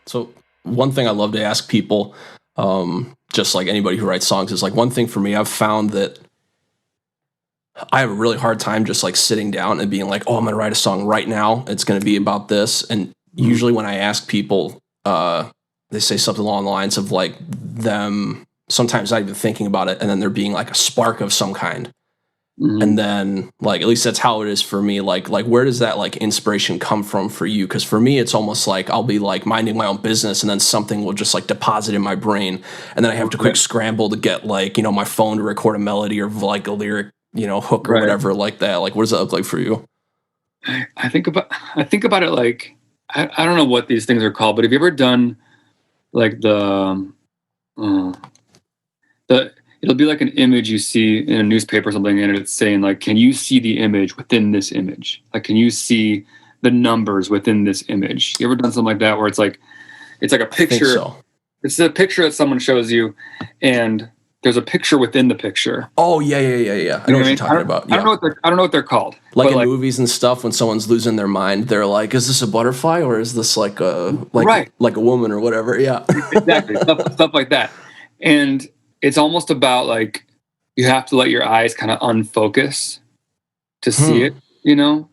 So one thing I love to ask people, just like anybody who writes songs, is like one thing for me. I've found that I have a really hard time just like sitting down and being like, oh, I'm going to write a song right now. It's going to be about this. And usually when I ask people, they say something along the lines of like them sometimes not even thinking about it, and then there being like a spark of some kind. And then like, at least that's how it is for me. Like where does that like inspiration come from for you? Because for me, it's almost like I'll be like minding my own business, and then something will just like deposit in my brain, and then I have to quick scramble to get like, you know, my phone to record a melody or like a lyric, you know, hook or whatever like that. Like, what does that look like for you? I think about it like, I don't know what these things are called, but have you ever done like it'll be like an image you see in a newspaper or something, and it's saying like, can you see the image within this image? Like, can you see the numbers within this image? You ever done something like that where it's like a picture? So. It's a picture that someone shows you, and there's a picture within the picture. Oh yeah. I know what you're talking about. Yeah. I don't know what they're called. Like in movies and stuff, when someone's losing their mind, they're like, "Is this a butterfly or is this like a like a woman or whatever?" Yeah, exactly. stuff like that, and it's almost about like you have to let your eyes kind of unfocus to see it, you know,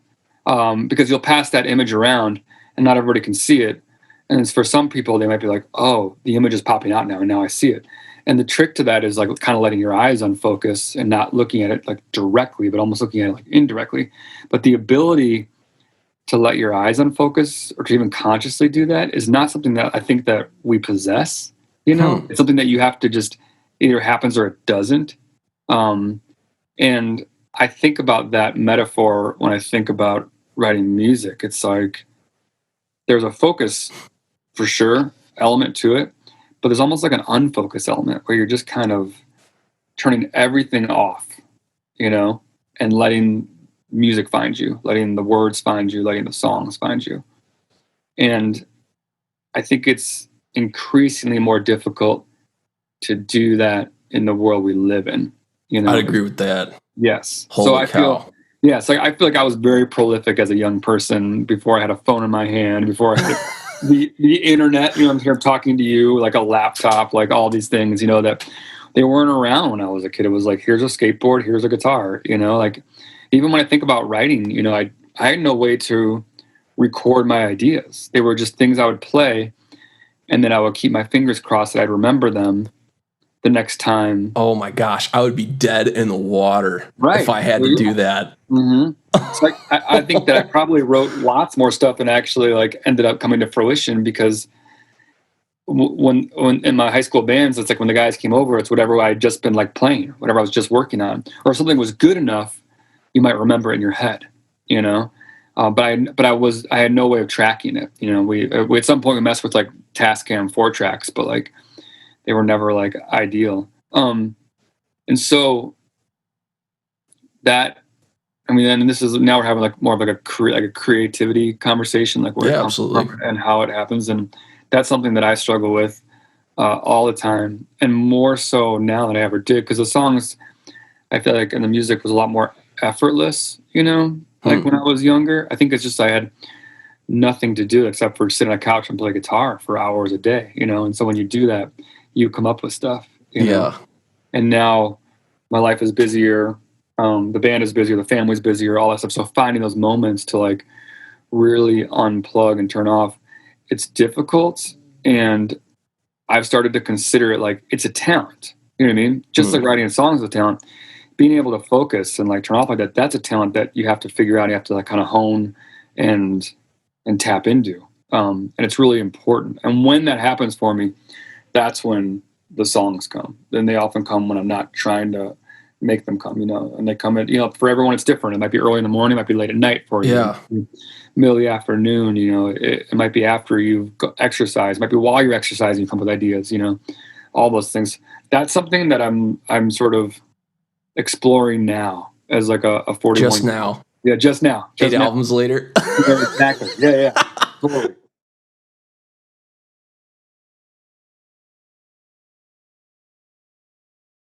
because you'll pass that image around and not everybody can see it. And it's for some people, they might be like, oh, the image is popping out now and now I see it. And the trick to that is like kind of letting your eyes unfocus and not looking at it like directly, but almost looking at it like indirectly. But the ability to let your eyes unfocus or to even consciously do that is not something that I think that we possess, you know. It's something that you have to just either happens or it doesn't. And I think about that metaphor when I think about writing music. It's like there's a focus for sure element to it, but there's almost like an unfocused element where you're just kind of turning everything off, you know, and letting music find you, letting the words find you, letting the songs find you. And I think it's increasingly more difficult to do that in the world we live in, you know. I'd agree with that. Yes. Holy cow. I feel like I was very prolific as a young person before I had a phone in my hand, before I had the internet, you know, I'm here talking to you, like a laptop, like all these things, you know, that they weren't around when I was a kid. It was like, here's a skateboard, here's a guitar, you know, like even when I think about writing, you know, I had no way to record my ideas. They were just things I would play, and then I would keep my fingers crossed that I'd remember them the next time. Oh my gosh, I would be dead in the water if I had to do that. It's like I think that I probably wrote lots more stuff than actually like ended up coming to fruition, because when in my high school bands, it's like when the guys came over, it's whatever I had just been like playing, whatever I was just working on, or if something was good enough, you might remember it in your head, you know. But I had no way of tracking it. You know, we at some point we messed with like Tascam 4-tracks, but like they were never like ideal. And so that, I mean, and this is now we're having like more of like a creativity conversation, like where it comes from and how it happens, and that's something that I struggle with all the time, and more so now than I ever did, because the songs, I feel like, and the music was a lot more effortless, you know. Like when I was younger, I think it's just I had nothing to do except for sit on a couch and play guitar for hours a day, you know. And so when you do that, you come up with stuff, you know? And now my life is busier, the band is busier, the family's busier, all that stuff. So finding those moments to like really unplug and turn off, it's difficult. And I've started to consider it like it's a talent. You know what I mean? Just like writing a song is a talent. Being able to focus and like turn off like that, that's a talent that you have to figure out. You have to like kind of hone and tap into. And it's really important. And when that happens for me, that's when the songs come. Then they often come when I'm not trying to make them come, you know, and they come in, you know, for everyone it's different. It might be early in the morning, it might be late at night for you. Middle of the afternoon, you know, it might be after you've exercised, it might be while you're exercising, you come up with ideas, you know, all those things. That's something that I'm sort of exploring now as like a 41. Just now. Yeah, just now. 8 albums later. Yeah, exactly. Yeah. Totally.